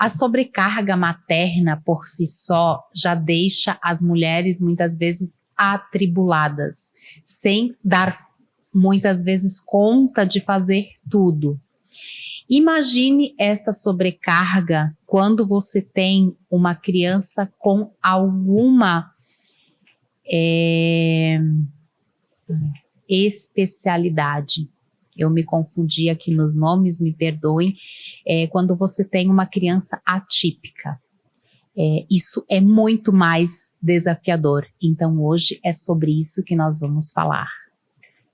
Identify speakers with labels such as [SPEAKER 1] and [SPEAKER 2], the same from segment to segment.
[SPEAKER 1] A sobrecarga materna por si só já deixa as mulheres muitas vezes atribuladas, sem dar muitas vezes conta de fazer tudo. Imagine esta sobrecarga quando você tem uma criança com alguma especialidade. Eu me confundi aqui nos nomes, me perdoem. Quando você tem uma criança atípica. Isso é muito mais desafiador. Então, hoje é sobre isso que nós vamos falar.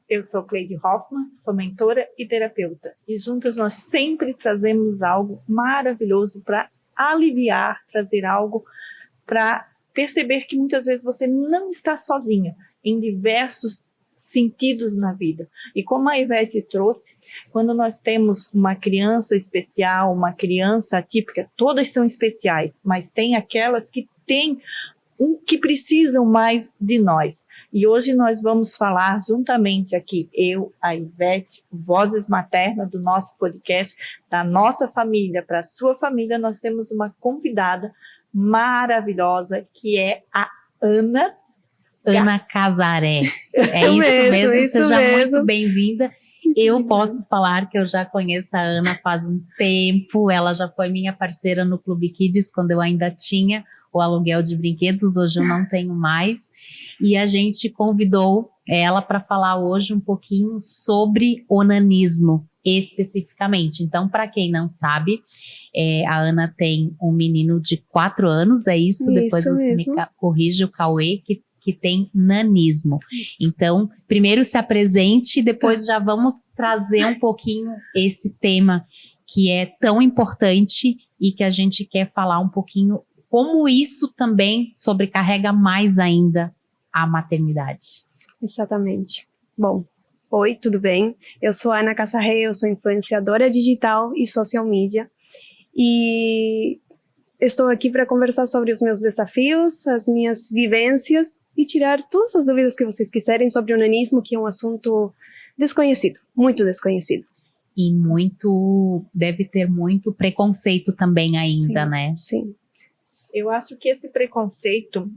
[SPEAKER 2] Eu sou Cleide Hoffmann, sou mentora e terapeuta. E juntas nós sempre trazemos algo maravilhoso para aliviar, trazer algo para perceber que muitas vezes você não está sozinha em diversos sentidos na vida. E como a Ivete trouxe, quando nós temos uma criança especial, uma criança atípica, todas são especiais, mas tem aquelas que têm que precisam mais de nós. E hoje nós vamos falar juntamente aqui, eu, a Ivete, Vozes Maternas do nosso podcast, da nossa família para a sua família. Nós temos uma convidada maravilhosa que é a Ana
[SPEAKER 1] Casaré. Isso mesmo, seja muito bem-vinda. Eu posso falar que eu já conheço a Ana faz um tempo, ela já foi minha parceira no Clube Kids quando eu ainda tinha o aluguel de brinquedos, hoje eu não tenho mais, e a gente convidou ela para falar hoje um pouquinho sobre onanismo, especificamente. Então, para quem não sabe, a Ana tem um menino de 4 anos, é isso? Depois você me corrige, o Cauê, que tem nanismo. Isso. Então, primeiro se apresente, depois já vamos trazer um pouquinho esse tema que é tão importante e que a gente quer falar um pouquinho como isso também sobrecarrega mais ainda a maternidade.
[SPEAKER 3] Exatamente. Bom, oi, tudo bem? Eu sou a Ana Casaré, eu sou influenciadora digital e social media e estou aqui para conversar sobre os meus desafios, as minhas vivências e tirar todas as dúvidas que vocês quiserem sobre o nanismo, que é um assunto desconhecido, muito desconhecido.
[SPEAKER 1] E deve ter muito preconceito também ainda,
[SPEAKER 3] sim,
[SPEAKER 1] né?
[SPEAKER 3] Sim.
[SPEAKER 2] Eu acho que esse preconceito,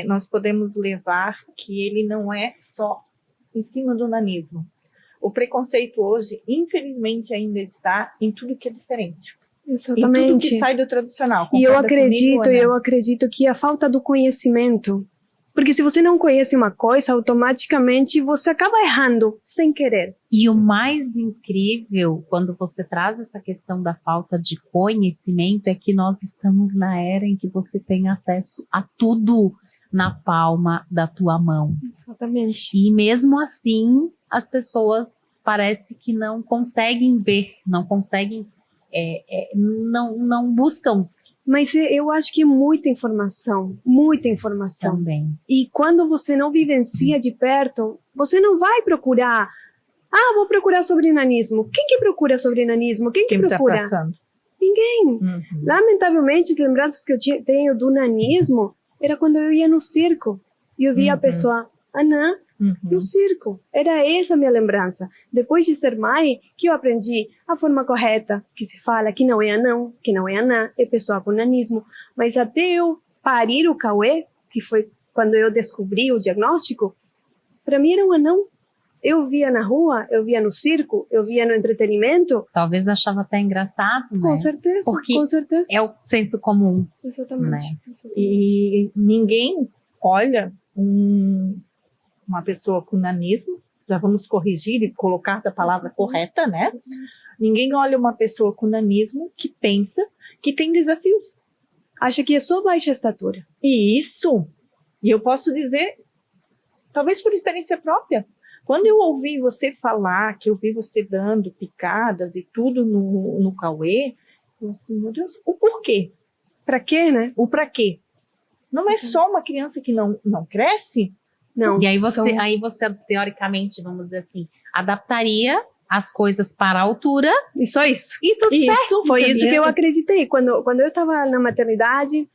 [SPEAKER 2] nós podemos levar que ele não é só em cima do nanismo. O preconceito hoje, infelizmente, ainda está em tudo que é diferente.
[SPEAKER 3] Exatamente.
[SPEAKER 2] Em tudo que sai do tradicional.
[SPEAKER 3] E eu acredito que a falta do conhecimento, porque se você não conhece uma coisa, automaticamente você acaba errando sem querer.
[SPEAKER 1] E o mais incrível, quando você traz essa questão da falta de conhecimento, é que nós estamos na era em que você tem acesso a tudo na palma da tua mão.
[SPEAKER 3] Exatamente.
[SPEAKER 1] E mesmo assim, as pessoas parece que não conseguem ver, não conseguem, não buscam.
[SPEAKER 3] Mas eu acho que é muita informação.
[SPEAKER 1] Também.
[SPEAKER 3] E quando você não vivencia de perto, você não vai procurar. Vou procurar sobre nanismo. Quem que procura sobre nanismo? Quem que procura?
[SPEAKER 2] Tá passando?
[SPEAKER 3] Ninguém.
[SPEAKER 2] Uhum.
[SPEAKER 3] Lamentavelmente, as lembranças que eu tenho do nanismo era quando eu ia no circo. E eu via a pessoa, anã, no circo. Era essa a minha lembrança. Depois de ser mãe, que eu aprendi a forma correta, que se fala que não é anão, que não é anã, é pessoa com nanismo. Mas até eu parir o Cauê, que foi quando eu descobri o diagnóstico, para mim era um anão. Eu via na rua, eu via no circo, eu via no entretenimento.
[SPEAKER 1] Talvez achava até engraçado, né?
[SPEAKER 3] Com certeza,
[SPEAKER 1] porque
[SPEAKER 3] com certeza.
[SPEAKER 1] É o senso comum.
[SPEAKER 3] Exatamente.
[SPEAKER 1] Né?
[SPEAKER 2] E ninguém olha uma pessoa com nanismo, já vamos corrigir e colocar a palavra correta, né? Ninguém olha uma pessoa com nanismo que pensa que tem desafios.
[SPEAKER 3] Acha que é só baixa estatura.
[SPEAKER 2] E eu posso dizer, talvez por experiência própria, quando eu ouvi você falar, que eu vi você dando picadas e tudo no Cauê, eu assim, meu Deus, o porquê?
[SPEAKER 3] Pra quê, né?
[SPEAKER 2] O pra quê? Não é só uma criança que não cresce?
[SPEAKER 3] Não.
[SPEAKER 1] E aí você, teoricamente, vamos dizer assim, adaptaria as coisas para a altura.
[SPEAKER 3] E só isso.
[SPEAKER 1] E tudo certo.
[SPEAKER 3] Foi isso que eu acreditei. Quando eu estava na maternidade,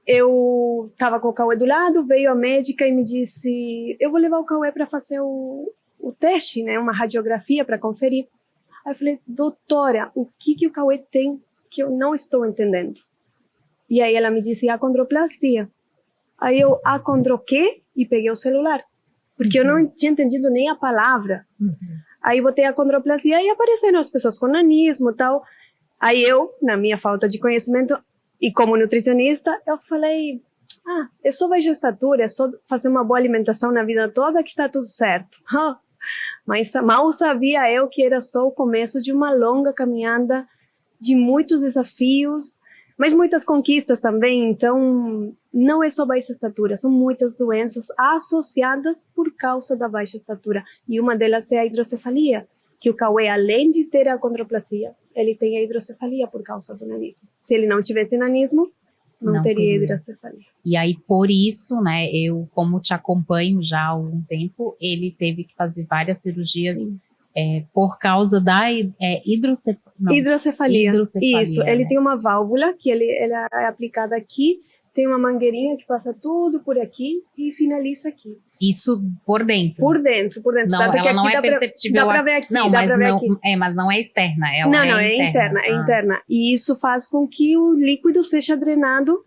[SPEAKER 3] eu estava com o Cauê do lado, veio a médica e me disse, eu vou levar o Cauê para fazer o teste, né? Uma radiografia para conferir. Aí eu falei, doutora, o que o Cauê tem? que eu não estou entendendo. E aí ela me disse acondroplasia. Aí eu, acondro quê? E peguei o celular. Porque eu não tinha entendido nem a palavra. Aí botei acondroplasia e apareceram as pessoas com nanismo e tal. Aí eu, na minha falta de conhecimento, e como nutricionista, eu falei, é só baixa estatura, é só fazer uma boa alimentação na vida toda que está tudo certo. Mas mal sabia eu que era só o começo de uma longa caminhada, de muitos desafios, mas muitas conquistas também. Então, não é só baixa estatura, são muitas doenças associadas por causa da baixa estatura. E uma delas é a hidrocefalia, que o Cauê, além de ter a acondroplasia, ele tem a hidrocefalia por causa do nanismo. Se ele não tivesse nanismo, não teria hidrocefalia.
[SPEAKER 1] E aí, por isso, né, eu, como te acompanho já há algum tempo, ele teve que fazer várias cirurgias por causa da hidrocefalia.
[SPEAKER 3] Isso, ele tem uma válvula que ela é aplicada aqui, tem uma mangueirinha que passa tudo por aqui e finaliza aqui.
[SPEAKER 1] Isso por dentro?
[SPEAKER 3] Por dentro.
[SPEAKER 1] Não,
[SPEAKER 3] tanto
[SPEAKER 1] ela
[SPEAKER 3] que
[SPEAKER 1] não é perceptível.
[SPEAKER 3] Dá pra ver aqui,
[SPEAKER 1] não, mas não é externa. Ela
[SPEAKER 3] não, é interna. É interna. E isso faz com que o líquido seja drenado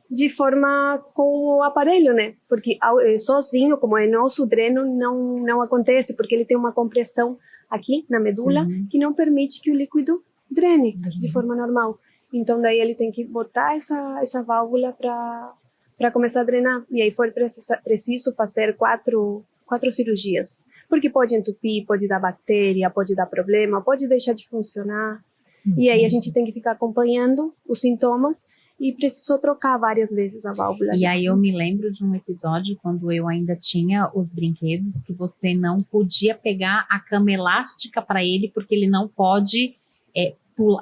[SPEAKER 3] de forma com o aparelho, né? Porque sozinho, como é nosso, o dreno não acontece, porque ele tem uma compressão aqui na medula que não permite que o líquido drene de forma normal. Então, daí ele tem que botar essa válvula para começar a drenar. E aí foi preciso fazer quatro cirurgias. Porque pode entupir, pode dar bactéria, pode dar problema, pode deixar de funcionar. E aí a gente tem que ficar acompanhando os sintomas e precisou trocar várias vezes a válvula.
[SPEAKER 1] E aí eu me lembro de um episódio, quando eu ainda tinha os brinquedos, que você não podia pegar a cama elástica para ele, porque ele não pode...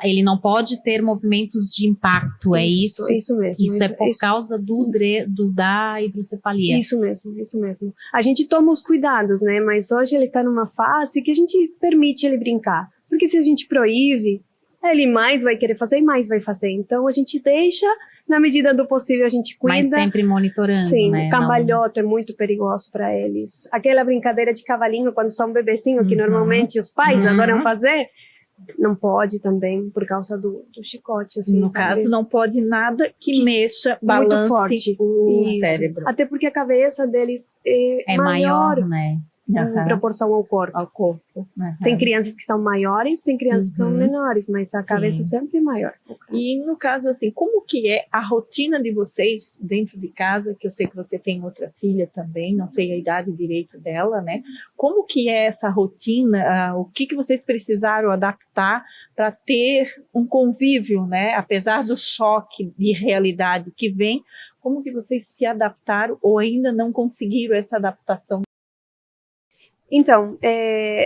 [SPEAKER 1] ele não pode ter movimentos de impacto, é isso?
[SPEAKER 3] Isso mesmo.
[SPEAKER 1] Isso é por causa da hidrocefalia.
[SPEAKER 3] Isso mesmo. A gente toma os cuidados, né? Mas hoje ele está numa fase que a gente permite ele brincar. Porque se a gente proíbe, ele mais vai querer fazer e mais vai fazer. Então a gente deixa, na medida do possível a gente cuida.
[SPEAKER 1] Mas sempre monitorando,
[SPEAKER 3] sim,
[SPEAKER 1] né?
[SPEAKER 3] Cambalhota é muito perigoso para eles. Aquela brincadeira de cavalinho quando são bebecinho, que normalmente os pais adoram fazer, não pode também, por causa do chicote. Assim,
[SPEAKER 2] no caso, não pode nada que mexa, balance muito forte o cérebro.
[SPEAKER 3] Até porque a cabeça deles é
[SPEAKER 1] maior, né?
[SPEAKER 3] Em proporção ao corpo. Tem crianças que são maiores, tem crianças que são menores, mas a cabeça sempre é maior.
[SPEAKER 2] E no caso, assim, como que é a rotina de vocês dentro de casa, que eu sei que você tem outra filha também, não sei a idade direito dela, né? Como que é essa rotina? O que vocês precisaram adaptar para ter um convívio, né? Apesar do choque de realidade que vem, como que vocês se adaptaram ou ainda não conseguiram essa adaptação?
[SPEAKER 3] Então,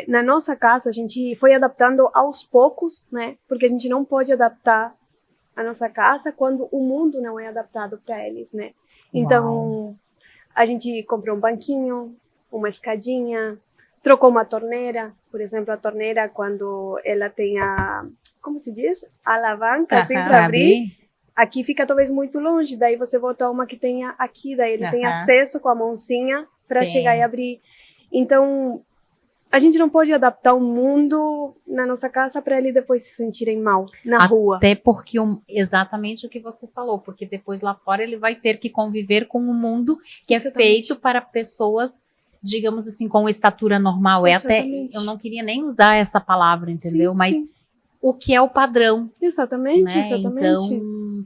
[SPEAKER 3] na nossa casa, a gente foi adaptando aos poucos, né? Porque a gente não pode adaptar a nossa casa quando o mundo não é adaptado para eles, né? Então, a gente comprou um banquinho, uma escadinha, trocou uma torneira. Por exemplo, a torneira, quando ela tem como se diz? A alavanca, assim, para abrir. Aqui fica talvez muito longe, daí você bota uma que tenha aqui, daí ele tem acesso com a mãozinha para chegar e abrir. Então, a gente não pode adaptar o mundo na nossa casa para eles depois se sentirem mal na rua.
[SPEAKER 1] Até porque, exatamente o que você falou, porque depois lá fora ele vai ter que conviver com um mundo que é feito para pessoas, digamos assim, com estatura normal. Eu não queria nem usar essa palavra, entendeu? Mas o que é o padrão.
[SPEAKER 3] Exatamente.
[SPEAKER 1] Então,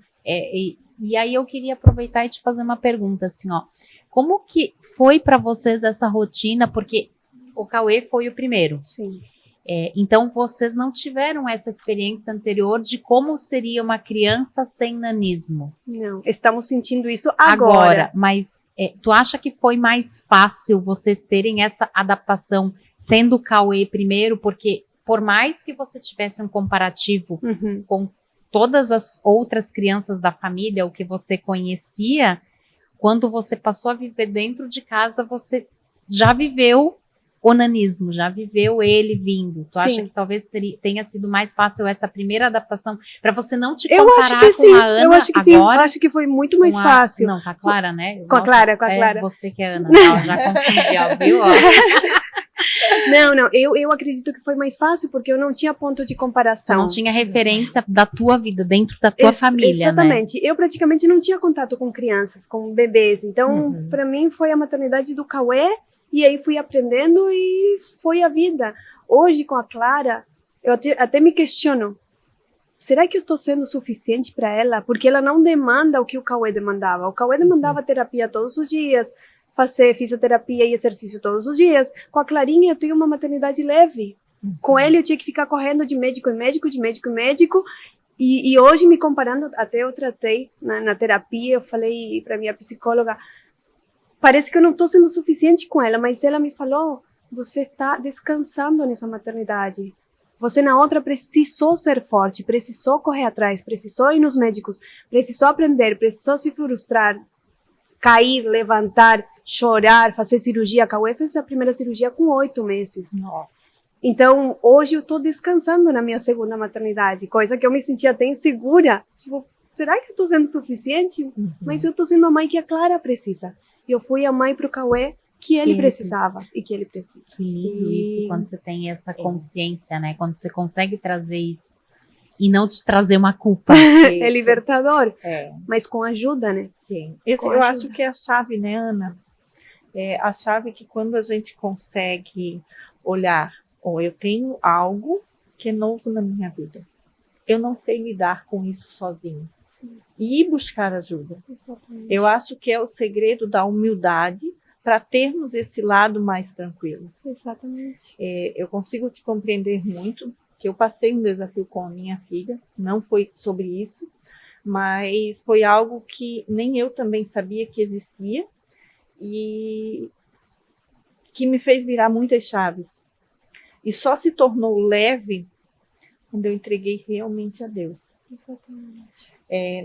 [SPEAKER 1] e aí eu queria aproveitar e te fazer uma pergunta, assim, ó. Como que foi para vocês essa rotina? Porque o Cauê foi o primeiro.
[SPEAKER 3] Sim.
[SPEAKER 1] Então, vocês não tiveram essa experiência anterior de como seria uma criança sem nanismo?
[SPEAKER 3] Não, estamos sentindo isso agora.
[SPEAKER 1] Mas tu acha que foi mais fácil vocês terem essa adaptação sendo o Cauê primeiro? Porque por mais que você tivesse um comparativo com todas as outras crianças da família, o que você conhecia... Quando você passou a viver dentro de casa, você já viveu o nanismo, já viveu ele vindo. Tu acha que talvez tenha sido mais fácil essa primeira adaptação para você não te comparar com a Ana?
[SPEAKER 3] Eu acho que sim, eu acho que foi muito mais fácil.
[SPEAKER 1] Não, com a Clara, né?
[SPEAKER 3] Com a Clara.
[SPEAKER 1] Você que é Ana, não, já confundi, viu?
[SPEAKER 3] Não, eu acredito que foi mais fácil porque eu não tinha ponto de comparação.
[SPEAKER 1] Você não tinha referência da tua vida, dentro da tua família,
[SPEAKER 3] exatamente.
[SPEAKER 1] né?
[SPEAKER 3] Eu praticamente não tinha contato com crianças, com bebês. Então, para mim, foi a maternidade do Cauê, e aí fui aprendendo e foi a vida. Hoje, com a Clara, eu até me questiono, será que eu estou sendo suficiente para ela? Porque ela não demanda o que o Cauê demandava. O Cauê demandava terapia todos os dias, fazer fisioterapia e exercício todos os dias. Com a Clarinha, eu tenho uma maternidade leve. Com ele, eu tinha que ficar correndo de médico em médico, de médico em médico. E hoje, me comparando, até eu tratei na terapia, eu falei para minha psicóloga, parece que eu não estou sendo suficiente com ela, mas ela me falou, você está descansando nessa maternidade. Você na outra precisou ser forte, precisou correr atrás, precisou ir nos médicos, precisou aprender, precisou se frustrar, cair, levantar, chorar, fazer cirurgia. A Cauê fez a primeira cirurgia com 8 meses.
[SPEAKER 2] Nossa.
[SPEAKER 3] Então, hoje eu estou descansando na minha segunda maternidade, coisa que eu me sentia até insegura. Tipo, será que eu estou sendo suficiente? Mas eu estou sendo a mãe que a Clara precisa. E eu fui a mãe para o Cauê que ele precisava e que ele precisa.
[SPEAKER 1] Que lindo isso, quando você tem essa consciência, né? Quando você consegue trazer isso e não te trazer uma culpa.
[SPEAKER 3] É libertador, mas com ajuda, né?
[SPEAKER 2] Sim. Eu acho que é a chave, né, Ana? É a chave que quando a gente consegue olhar, eu tenho algo que é novo na minha vida. Eu não sei lidar com isso sozinho. Sim. E ir buscar ajuda. Exatamente. Eu acho que é o segredo da humildade para termos esse lado mais tranquilo.
[SPEAKER 3] Exatamente.
[SPEAKER 2] Eu consigo te compreender muito, que eu passei um desafio com a minha filha, não foi sobre isso, mas foi algo que nem eu também sabia que existia e que me fez virar muitas chaves. E só se tornou leve quando eu entreguei realmente a Deus.
[SPEAKER 3] Exatamente.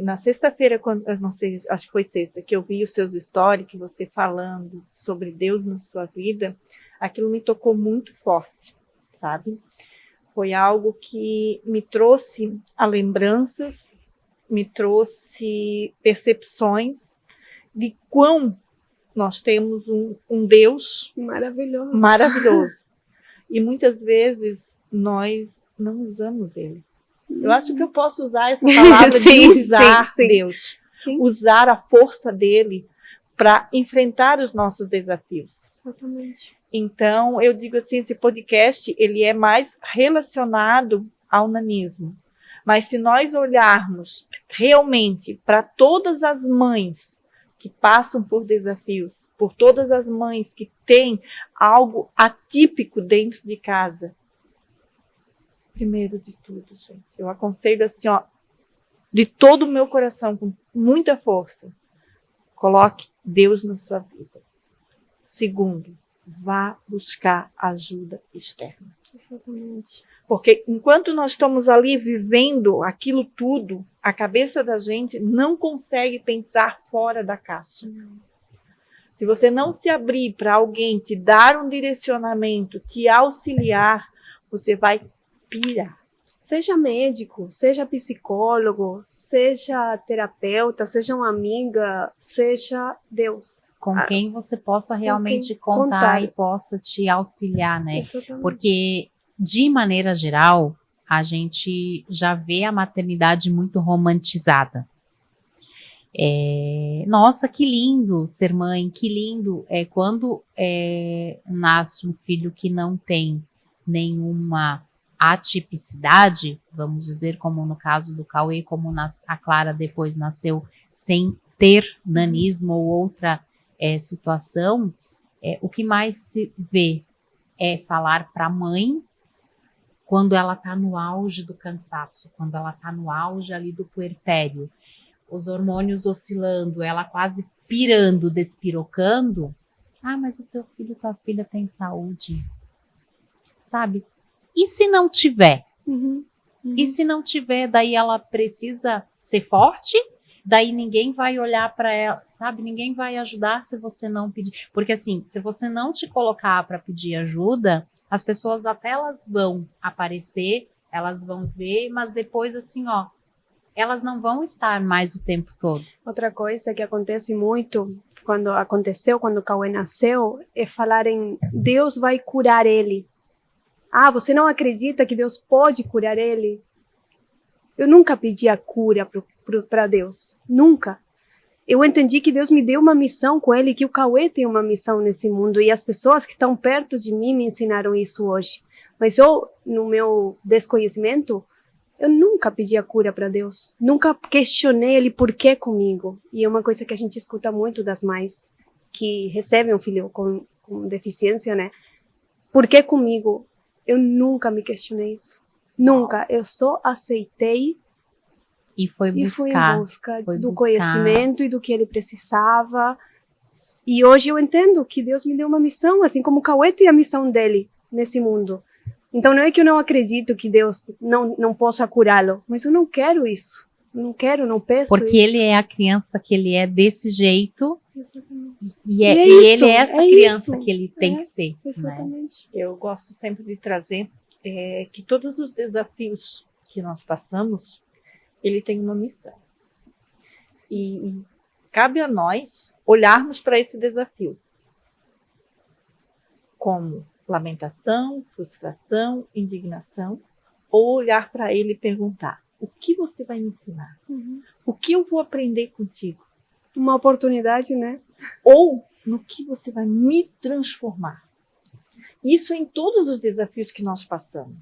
[SPEAKER 2] Na sexta-feira, não sei, acho que foi sexta, que eu vi os seus stories, que você falando sobre Deus na sua vida, aquilo me tocou muito forte, sabe? Foi algo que me trouxe a lembranças, me trouxe percepções de quão nós temos um Deus maravilhoso. E muitas vezes nós não usamos ele. Eu acho que eu posso usar essa palavra de usar Deus. Sim. Usar a força dele para enfrentar os nossos desafios.
[SPEAKER 3] Exatamente.
[SPEAKER 2] Então, eu digo assim, esse podcast, ele é mais relacionado ao nanismo. Mas se nós olharmos realmente para todas as mães que passam por desafios, por todas as mães que têm algo atípico dentro de casa, primeiro de tudo, gente, eu aconselho assim, de todo o meu coração, com muita força, coloque Deus na sua vida. Segundo, vá buscar ajuda externa.
[SPEAKER 3] Exatamente.
[SPEAKER 2] Porque enquanto nós estamos ali vivendo aquilo tudo, a cabeça da gente não consegue pensar fora da caixa. Se você não se abrir para alguém te dar um direcionamento, te auxiliar, você vai pirar.
[SPEAKER 3] Seja médico, seja psicólogo, seja terapeuta, seja uma amiga, seja Deus.
[SPEAKER 1] Com quem você possa realmente contar e possa te auxiliar, né?
[SPEAKER 3] Exatamente.
[SPEAKER 1] Porque, de maneira geral, a gente já vê a maternidade muito romantizada. Nossa, que lindo ser mãe, que lindo. Quando nasce um filho que não tem nenhuma atipicidade, vamos dizer, como no caso do Cauê, como a Clara depois nasceu sem ter nanismo ou outra situação, o que mais se vê é falar para a mãe quando ela está no auge do cansaço, quando ela está no auge ali do puerpério, os hormônios oscilando, ela quase pirando, despirocando. Mas o teu filho, tua filha tem saúde, sabe? E se não tiver? E se não tiver, daí ela precisa ser forte, daí ninguém vai olhar para ela, sabe? Ninguém vai ajudar se você não pedir. Porque assim, se você não te colocar para pedir ajuda, as pessoas até elas vão aparecer, elas vão ver, mas depois assim, elas não vão estar mais o tempo todo.
[SPEAKER 3] Outra coisa que acontece muito quando aconteceu, quando o Cauê nasceu, é falarem, Deus vai curar ele. Ah, você não acredita que Deus pode curar ele? Eu nunca pedi a cura para Deus, nunca. Eu entendi que Deus me deu uma missão com ele, que o Cauê tem uma missão nesse mundo, e as pessoas que estão perto de mim me ensinaram isso hoje. Mas eu, no meu desconhecimento, eu nunca pedi a cura para Deus. Nunca questionei ele por que comigo. E é uma coisa que a gente escuta muito das mães que recebem um filho com deficiência, né? Por que comigo? Eu nunca me questionei isso. Nunca. Eu só aceitei
[SPEAKER 1] e fui
[SPEAKER 3] em busca do conhecimento e do que ele precisava. E hoje eu entendo que Deus me deu uma missão, assim como o Cauê tem a missão dele nesse mundo. Então não é que eu não acredito que Deus não possa curá-lo, mas eu não quero isso. Não quero, não peço
[SPEAKER 1] porque
[SPEAKER 3] isso.
[SPEAKER 1] ele é a criança que ele é desse jeito.
[SPEAKER 3] Exatamente.
[SPEAKER 1] E ele é essa criança que ele tem que ser.
[SPEAKER 3] Exatamente.
[SPEAKER 2] Né? Eu gosto sempre de trazer que todos os desafios que nós passamos, ele tem uma missão. E cabe a nós olharmos para esse desafio como lamentação, frustração, indignação, ou olhar para ele e perguntar, o que você vai me ensinar? O que eu vou aprender contigo?
[SPEAKER 3] Uma oportunidade, né?
[SPEAKER 2] Ou no que você vai me transformar? Isso em todos os desafios que nós passamos.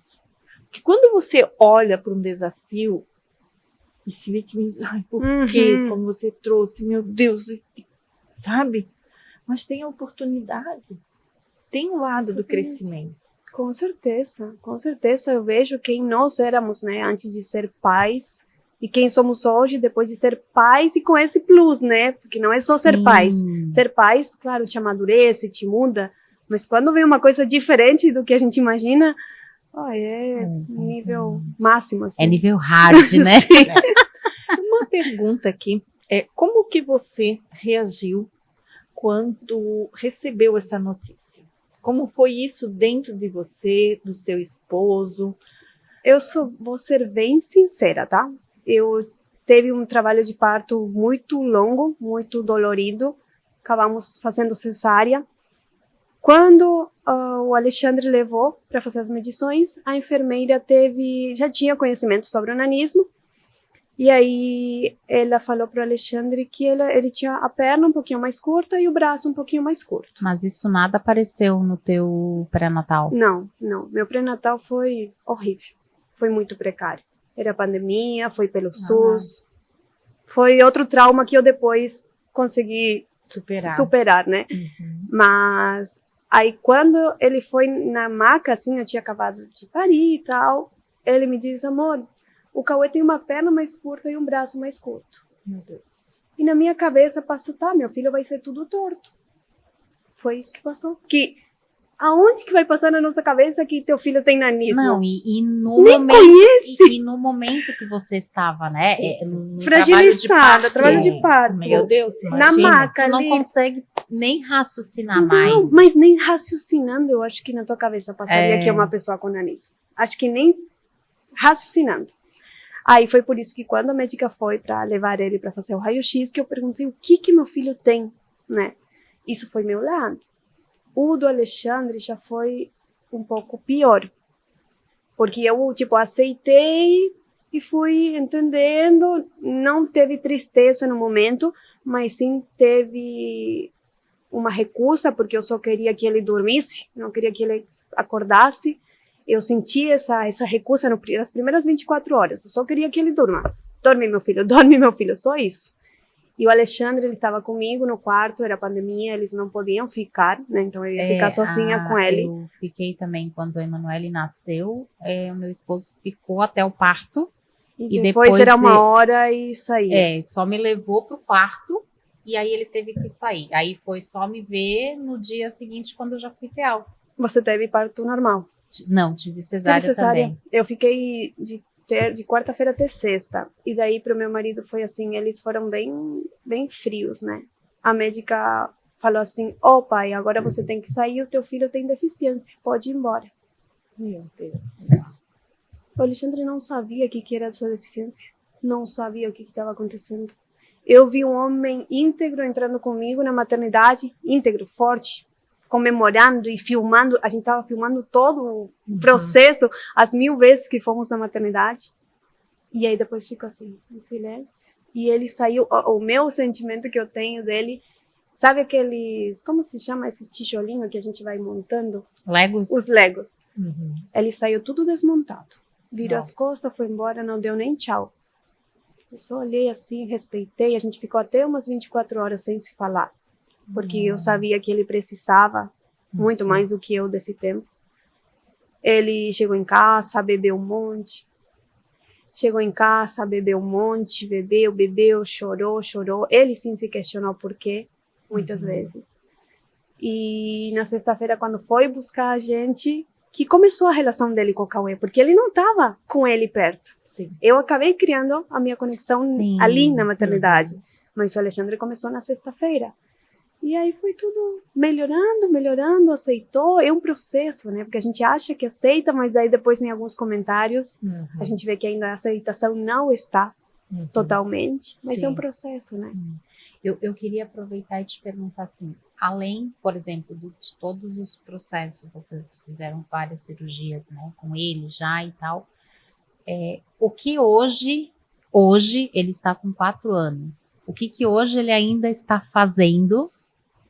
[SPEAKER 2] Porque quando você olha para um desafio e se vitimiza, ai, por quê? Como você trouxe, meu Deus, sabe? Mas tem a oportunidade. Tem um lado do crescimento.
[SPEAKER 3] Com certeza. Eu vejo quem nós éramos, né, antes de ser pais, e quem somos hoje depois de ser pais, e com esse plus, né, porque não é só ser pais. Ser pais, claro, te amadurece, te muda, mas quando vem uma coisa diferente do que a gente imagina, nível máximo, assim.
[SPEAKER 1] É nível hard, né?
[SPEAKER 2] Uma pergunta aqui é, como que você reagiu quando recebeu essa notícia? Como foi isso dentro de você, do seu esposo?
[SPEAKER 3] Vou ser bem sincera, tá? Eu teve um trabalho de parto muito longo, muito dolorido. Acabamos fazendo cesárea. Quando o Alexandre levou para fazer as medições, a enfermeira já tinha conhecimento sobre o nanismo. E aí ela falou para o Alexandre que ele tinha a perna um pouquinho mais curta e o braço um pouquinho mais curto.
[SPEAKER 1] Mas isso nada apareceu no teu pré-natal?
[SPEAKER 3] Não. Meu pré-natal foi horrível. Foi muito precário. Era pandemia, foi pelo SUS. Foi outro trauma que eu depois consegui superar, né? Mas aí quando ele foi na maca, assim, eu tinha acabado de parir e tal, ele me disse, amor, o Cauê tem uma perna mais curta e um braço mais curto.
[SPEAKER 2] Meu Deus.
[SPEAKER 3] E na minha cabeça passou, meu filho vai ser tudo torto. Foi isso que passou. Aonde que vai passar na nossa cabeça que teu filho tem nanismo?
[SPEAKER 1] Não, e no
[SPEAKER 3] nem
[SPEAKER 1] momento,
[SPEAKER 3] conhece.
[SPEAKER 1] E no momento que você estava, né? No
[SPEAKER 3] fragilizada, trabalho de parto.
[SPEAKER 2] Meu Deus,
[SPEAKER 3] na maca ali.
[SPEAKER 1] Não consegue nem raciocinar mais.
[SPEAKER 3] Não, mas nem raciocinando, eu acho que na tua cabeça passaria que é uma pessoa com nanismo. Acho que nem raciocinando. Aí foi por isso que quando a médica foi para levar ele para fazer o raio-x, que eu perguntei o que meu filho tem, né? Isso foi meu lado. O do Alexandre já foi um pouco pior, porque eu, aceitei e fui entendendo, não teve tristeza no momento, mas sim teve uma recusa, porque eu só queria que ele dormisse, não queria que ele acordasse. Eu senti essa recusa nas primeiras 24 horas. Eu só queria que ele durma. Dorme, meu filho, só isso. E o Alexandre, ele estava comigo no quarto, era pandemia, eles não podiam ficar, né? Então eu ia ficar sozinha com ele.
[SPEAKER 1] Eu fiquei também quando a Emanuele nasceu. O meu esposo ficou até o parto.
[SPEAKER 3] E depois era 1h e saía.
[SPEAKER 1] Só me levou pro quarto e aí ele teve que sair. Aí foi só me ver no dia seguinte, quando eu já fui ter alta.
[SPEAKER 3] Você teve parto normal?
[SPEAKER 1] Não, tive cesárea também.
[SPEAKER 3] Eu fiquei de quarta-feira até sexta. E daí para o meu marido foi assim, eles foram bem frios, né? A médica falou assim, pai, agora você tem que sair, o teu filho tem deficiência, pode ir embora.
[SPEAKER 2] Meu Deus.
[SPEAKER 3] O Alexandre não sabia o que era essa deficiência. Não sabia o que estava acontecendo. Eu vi um homem íntegro entrando comigo na maternidade, íntegro, forte, comemorando e filmando. A gente estava filmando todo o processo, as 1000 vezes que fomos na maternidade. E aí depois ficou assim, em silêncio. E ele saiu, o meu sentimento que eu tenho dele, sabe aqueles, como se chama esses tijolinhos que a gente vai montando?
[SPEAKER 1] Legos?
[SPEAKER 3] Os Legos. Ele saiu tudo desmontado. Virou as costas, foi embora, não deu nem tchau. Eu só olhei assim, respeitei, a gente ficou até umas 24 horas sem se falar. Porque eu sabia que ele precisava muito mais do que eu desse tempo. Ele chegou em casa, bebeu um monte. Chegou em casa, bebeu um monte, bebeu, chorou. Ele sim se questionou por quê, muitas vezes. E na sexta-feira, quando foi buscar a gente, que começou a relação dele com o Cauê, porque ele não estava com ele perto.
[SPEAKER 2] Sim.
[SPEAKER 3] Eu acabei criando a minha conexão ali na maternidade, mas o Alexandre começou na sexta-feira. E aí foi tudo melhorando, aceitou. É um processo, né? Porque a gente acha que aceita, mas aí depois em alguns comentários a gente vê que ainda a aceitação não está totalmente, mas é um processo, né?
[SPEAKER 1] Eu queria aproveitar e te perguntar assim, além, por exemplo, de todos os processos, vocês fizeram várias cirurgias, né, com ele já e tal, o que hoje ele está com 4 anos, o que hoje ele ainda está fazendo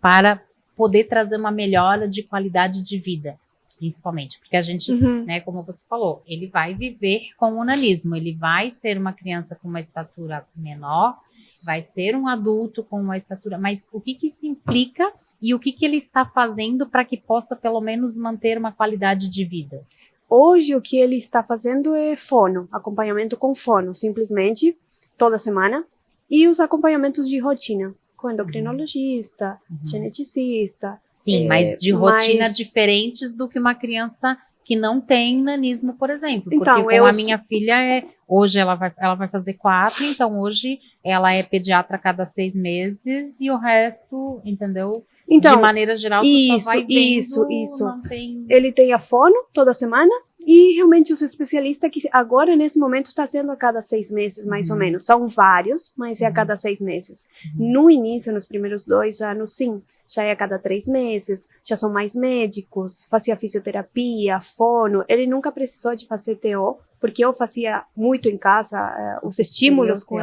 [SPEAKER 1] para poder trazer uma melhora de qualidade de vida, principalmente, porque a gente, né, como você falou, ele vai viver com o nanismo, ele vai ser uma criança com uma estatura menor, vai ser um adulto com uma estatura, mas o que isso implica e o que ele está fazendo para que possa pelo menos manter uma qualidade de vida?
[SPEAKER 3] Hoje o que ele está fazendo é fono, acompanhamento com fono, simplesmente, toda semana, e os acompanhamentos de rotina, com endocrinologista, geneticista.
[SPEAKER 1] Sim, mas de rotina diferentes do que uma criança que não tem nanismo, por exemplo.
[SPEAKER 3] Então,
[SPEAKER 1] porque com a minha filha, hoje ela vai fazer 4, então hoje ela é pediatra a cada 6 meses e o resto, entendeu? Então, de maneira geral, tu só vai vendo,
[SPEAKER 3] isso.
[SPEAKER 1] Não tem...
[SPEAKER 3] Ele tem a fono toda semana e realmente os especialistas que agora, nesse momento, está sendo a cada 6 meses, mais ou menos. São vários, mas é a cada 6 meses. No início, nos primeiros 2 anos, sim. Já é a cada 3 meses, já são mais médicos, fazia fisioterapia, fono. Ele nunca precisou de fazer TO, porque eu fazia muito em casa, os estímulos com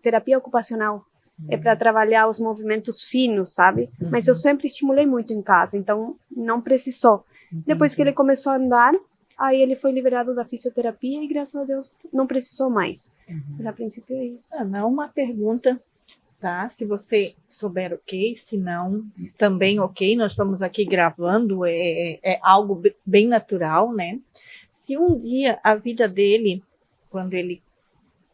[SPEAKER 3] terapia ocupacional. É para trabalhar os movimentos finos, sabe? Mas eu sempre estimulei muito em casa, então não precisou. Depois que ele começou a andar, aí ele foi liberado da fisioterapia e, graças a Deus, não precisou mais. Mas a princípio é isso.
[SPEAKER 2] Ana, uma pergunta, tá? Se você souber ok, se não, também ok. Nós estamos aqui gravando, é algo bem natural, né? Se um dia a vida dele, quando ele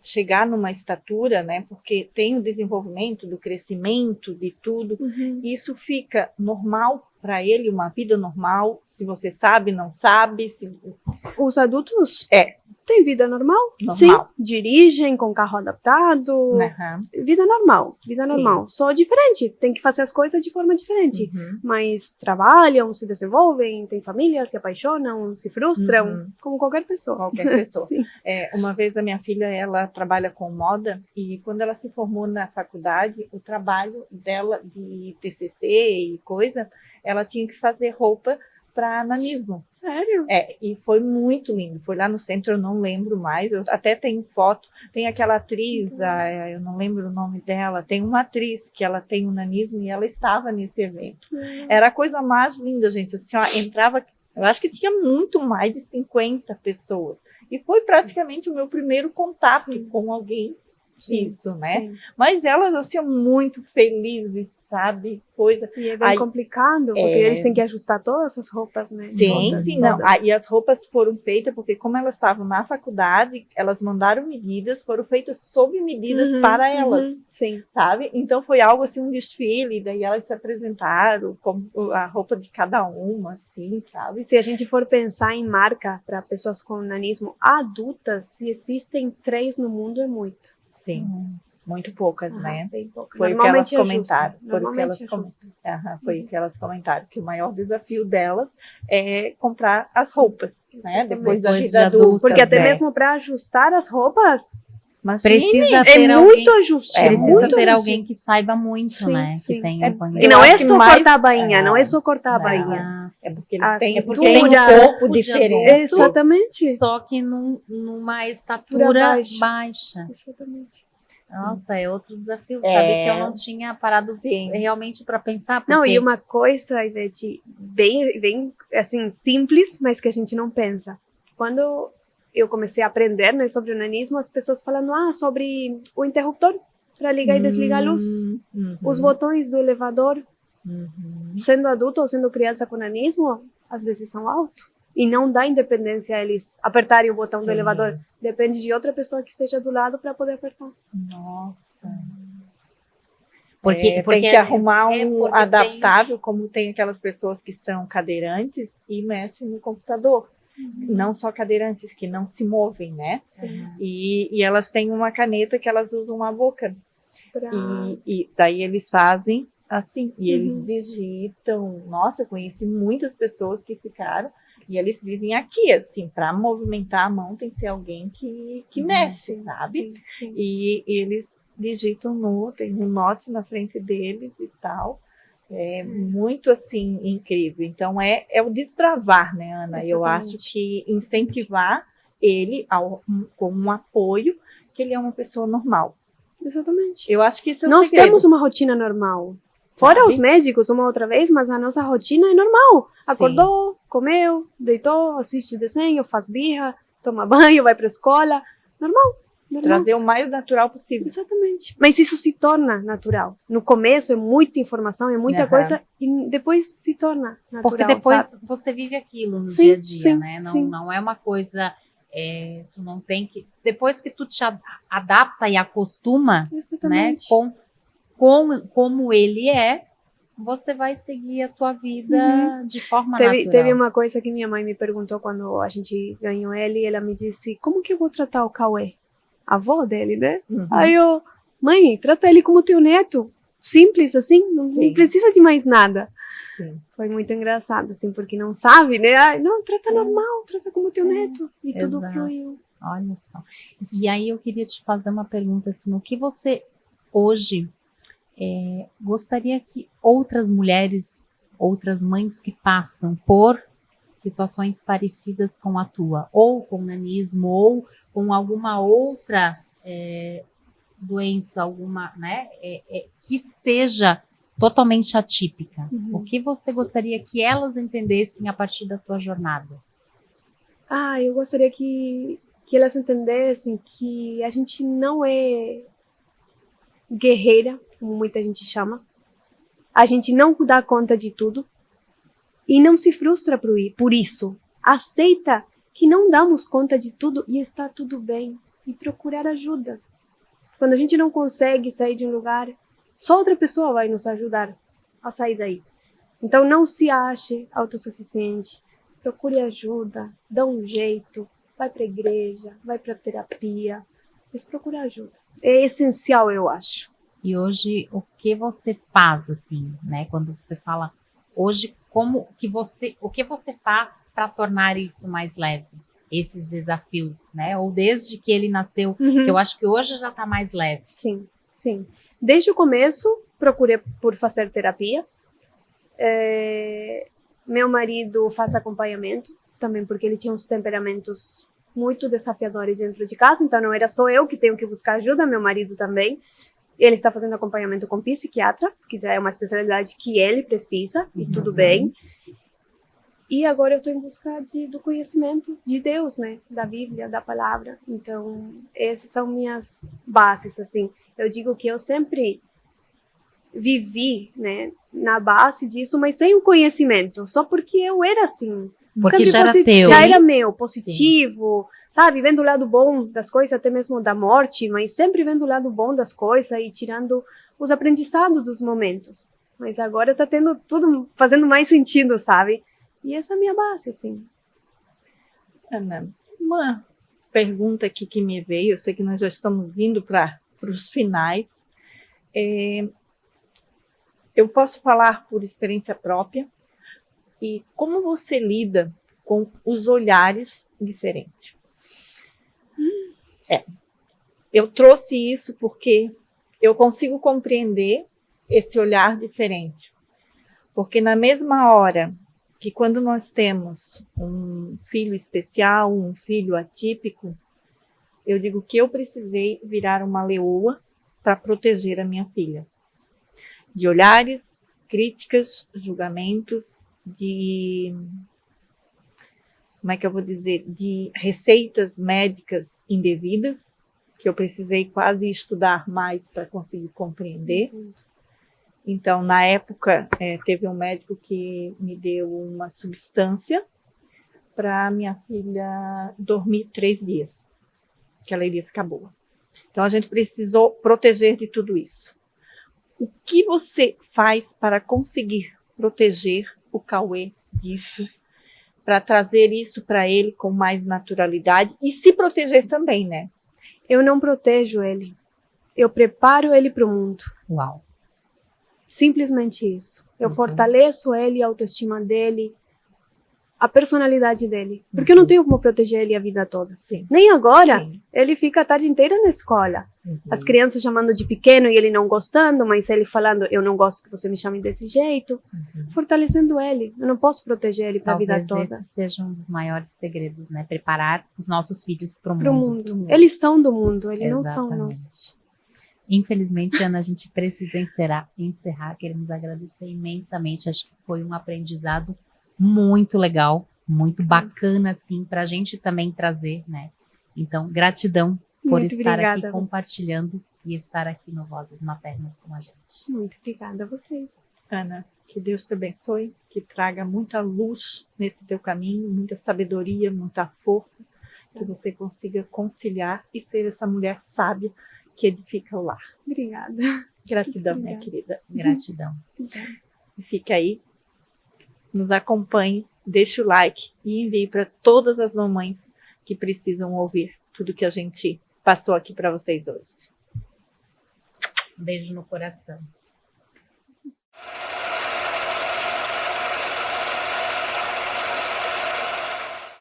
[SPEAKER 2] chegar numa estatura, né, porque tem o desenvolvimento do crescimento, de tudo, isso fica normal para ele, uma vida normal, se você sabe, não sabe.
[SPEAKER 3] Os adultos têm vida normal, sim, dirigem com carro adaptado, vida normal, só diferente, tem que fazer as coisas de forma diferente, mas trabalham, se desenvolvem, têm família, se apaixonam, se frustram, como qualquer pessoa.
[SPEAKER 2] Uma vez a minha filha, ela trabalha com moda e quando ela se formou na faculdade, o trabalho dela de TCC e coisa, ela tinha que fazer roupa para nanismo.
[SPEAKER 3] Sério?
[SPEAKER 2] E foi muito lindo. Foi lá no centro, eu não lembro mais. Eu até tenho foto. Tem aquela atriz, eu não lembro o nome dela. Tem uma atriz que ela tem um nanismo e ela estava nesse evento. Era a coisa mais linda, gente. Assim, ó, entrava, eu acho que tinha muito mais de 50 pessoas. E foi praticamente o meu primeiro contato com alguém disso, né? Mas elas, assim, muito felizes, sabe? Coisa.
[SPEAKER 3] E é bem complicado, porque eles têm que ajustar todas as roupas, né?
[SPEAKER 2] Sim, não. E as roupas foram feitas, porque como elas estavam na faculdade, elas mandaram medidas, foram feitas sob medidas para elas.
[SPEAKER 3] Sim.
[SPEAKER 2] Sabe? Então foi algo assim, um desfile, daí elas se apresentaram com a roupa de cada uma, assim, sabe?
[SPEAKER 3] Se a gente for pensar em marca para pessoas com nanismo adultas, se existem 3 no mundo, é muito.
[SPEAKER 2] Sim. Muito poucas, né?
[SPEAKER 3] Bem poucas.
[SPEAKER 2] Foi o que elas comentaram. Foi o que elas comentaram, que o maior desafio delas é comprar as roupas, né? Depois da vida adulta.
[SPEAKER 3] Porque até mesmo para ajustar as roupas,
[SPEAKER 1] Precisa ter
[SPEAKER 3] é
[SPEAKER 1] alguém,
[SPEAKER 3] muito ajuste.
[SPEAKER 1] precisa ter
[SPEAKER 3] ajuste.
[SPEAKER 1] alguém que saiba muito,
[SPEAKER 3] Sim,
[SPEAKER 1] né?
[SPEAKER 3] sim,
[SPEAKER 1] Que tenha
[SPEAKER 3] sim.
[SPEAKER 1] um conhecimento.
[SPEAKER 3] E não é só
[SPEAKER 2] mais-
[SPEAKER 3] cortar a bainha, não é só cortar a
[SPEAKER 2] Não.
[SPEAKER 3] bainha.
[SPEAKER 2] É porque eles têm,
[SPEAKER 3] A
[SPEAKER 2] porque tem um
[SPEAKER 3] cintura,
[SPEAKER 2] corpo diferente.
[SPEAKER 3] Exatamente.
[SPEAKER 1] Só que numa estatura baixa.
[SPEAKER 3] Exatamente.
[SPEAKER 1] Nossa, é outro desafio.
[SPEAKER 2] É.
[SPEAKER 1] Sabe que eu não tinha parado
[SPEAKER 2] Sim.
[SPEAKER 1] realmente para pensar. Porque...
[SPEAKER 3] Não, e uma coisa, Ivete, bem assim, simples, mas que a gente não pensa. Quando eu comecei a aprender, né, sobre o nanismo, as pessoas falando, sobre o interruptor para ligar e desligar a luz, os botões do elevador, sendo adulto ou sendo criança com nanismo, às vezes são altos. E não dá independência a eles apertarem o botão do elevador. Depende de outra pessoa que esteja do lado para poder apertar.
[SPEAKER 1] Nossa. Porque
[SPEAKER 2] tem que arrumar um
[SPEAKER 1] tem...
[SPEAKER 2] adaptável, como tem aquelas pessoas que são cadeirantes e mexem no computador. Não só cadeirantes, que não se movem, né? E elas têm uma caneta que elas usam na boca. E daí eles fazem assim, e eles digitam. Nossa, eu conheci muitas pessoas que ficaram, e eles vivem aqui, assim, para movimentar a mão tem que ser alguém que mexe, sabe?
[SPEAKER 3] Sim.
[SPEAKER 2] E eles digitam tem um note na frente deles e tal. É muito, assim, incrível. Então, é o desbravar, né, Ana?
[SPEAKER 3] Exatamente.
[SPEAKER 2] Eu acho que incentivar ele com um apoio, que ele é uma pessoa normal.
[SPEAKER 3] Exatamente.
[SPEAKER 2] Eu acho que isso é o
[SPEAKER 3] Nós
[SPEAKER 2] segredo.
[SPEAKER 3] temos uma rotina normal. Fora os médicos, uma outra vez, mas a nossa rotina é normal. Acordou, comeu, deitou, assiste desenho, faz birra, toma banho, vai para a escola. Normal.
[SPEAKER 2] Trazer o mais natural possível.
[SPEAKER 3] Exatamente. Mas isso se torna natural. No começo é muita informação, é muita coisa, e depois se torna natural.
[SPEAKER 1] Porque depois você vive aquilo no dia a dia, né? Não é uma coisa... tu não tem que... Depois que tu te adapta e acostuma, né, com como ele é, você vai seguir a tua vida de forma natural.
[SPEAKER 3] Teve uma coisa que minha mãe me perguntou quando a gente ganhou ele, ela me disse, como que eu vou tratar o Cauê? A avó dele, né? Aí eu, mãe, trata ele como teu neto. Simples, assim, não precisa de mais nada.
[SPEAKER 2] Sim.
[SPEAKER 3] Foi muito engraçado, assim, porque não sabe, né? Não, trata normal, trata como teu neto. E tudo fluiu.
[SPEAKER 1] Olha só. E aí eu queria te fazer uma pergunta, assim, o que você hoje gostaria que outras mulheres, outras mães que passam por situações parecidas com a tua, ou com nanismo, ou com alguma outra doença, alguma, né, que seja totalmente atípica. O que você gostaria que elas entendessem a partir da tua jornada?
[SPEAKER 3] Eu gostaria que elas entendessem que a gente não é guerreira, como muita gente chama. A gente não dá conta de tudo e não se frustra por isso. Aceita que não damos conta de tudo e está tudo bem. E procurar ajuda. Quando a gente não consegue sair de um lugar, só outra pessoa vai nos ajudar a sair daí. Então não se ache autossuficiente. Procure ajuda, dá um jeito, vai para a igreja, vai para terapia. Mas procure ajuda. É essencial, eu acho.
[SPEAKER 1] E hoje, o que você faz, assim, né? Quando você fala hoje, o que você faz para tornar isso mais leve? Esses desafios, né? Ou desde que ele nasceu, que eu acho que hoje já está mais leve.
[SPEAKER 3] Sim. Desde o começo, procurei por fazer terapia. Meu marido faz acompanhamento, também porque ele tinha uns temperamentos muito desafiadores dentro de casa, então não era só eu que tenho que buscar ajuda, meu marido também. Ele está fazendo acompanhamento com psiquiatra, que já é uma especialidade que ele precisa, e tudo bem. E agora eu estou em busca do conhecimento de Deus, né? Da Bíblia, da palavra. Então, essas são minhas bases, assim. Eu digo que eu sempre vivi, né, na base disso, mas sem o conhecimento, só porque eu era assim.
[SPEAKER 1] Porque já era teu.
[SPEAKER 3] Já era meu, positivo, sabe? Vendo o lado bom das coisas, até mesmo da morte, mas sempre vendo o lado bom das coisas e tirando os aprendizados dos momentos. Mas agora tá tendo tudo, fazendo mais sentido, sabe? E essa é a minha base, assim.
[SPEAKER 2] Ana, uma pergunta aqui que me veio, eu sei que nós já estamos indo para os finais. Eu posso falar por experiência própria, e como você lida com os olhares diferentes? eu trouxe isso porque eu consigo compreender esse olhar diferente. Porque na mesma hora que quando nós temos um filho especial, um filho atípico, eu digo que eu precisei virar uma leoa para proteger a minha filha. De olhares, críticas, julgamentos, de... como é que eu vou dizer? De receitas médicas indevidas, que eu precisei quase estudar mais para conseguir compreender. Então, na época, teve um médico que me deu uma substância para minha filha dormir 3 dias, que ela iria ficar boa. Então, a gente precisou proteger de tudo isso. O que você faz para conseguir proteger o Cauê disso, para trazer isso para ele com mais naturalidade e se proteger também, né?
[SPEAKER 3] Eu não protejo ele. Eu preparo ele para o mundo.
[SPEAKER 1] Uau.
[SPEAKER 3] Simplesmente isso. Eu fortaleço ele, a autoestima dele, a personalidade dele. Porque eu não tenho como proteger ele a vida toda.
[SPEAKER 2] Sim.
[SPEAKER 3] Nem agora.
[SPEAKER 2] Sim.
[SPEAKER 3] Ele fica a tarde inteira na escola. As crianças chamando de pequeno e ele não gostando, mas ele falando, eu não gosto que você me chame desse jeito. Fortalecendo ele. Eu não posso proteger ele para a vida toda.
[SPEAKER 1] Talvez esse seja um dos maiores segredos, né? Preparar os nossos filhos para o
[SPEAKER 3] mundo. Eles são do mundo, eles não são nossos.
[SPEAKER 1] Infelizmente, Ana, a gente precisa encerrar. Queremos agradecer imensamente. Acho que foi um aprendizado muito legal, muito bacana, assim, para a gente também trazer, né? Então, gratidão por
[SPEAKER 3] muito
[SPEAKER 1] estar
[SPEAKER 3] aqui
[SPEAKER 1] compartilhando e estar aqui no Vozes Maternas com a gente.
[SPEAKER 3] Muito obrigada a vocês.
[SPEAKER 2] Ana, que Deus te abençoe, que traga muita luz nesse teu caminho, muita sabedoria, muita força, que você consiga conciliar e ser essa mulher sábia que edifica o lar.
[SPEAKER 3] Obrigada.
[SPEAKER 2] Gratidão, minha querida.
[SPEAKER 1] Gratidão.
[SPEAKER 2] E fica aí, nos acompanhe, deixe o like e envie para todas as mamães que precisam ouvir tudo que a gente passou aqui para vocês hoje.
[SPEAKER 1] Um beijo no coração.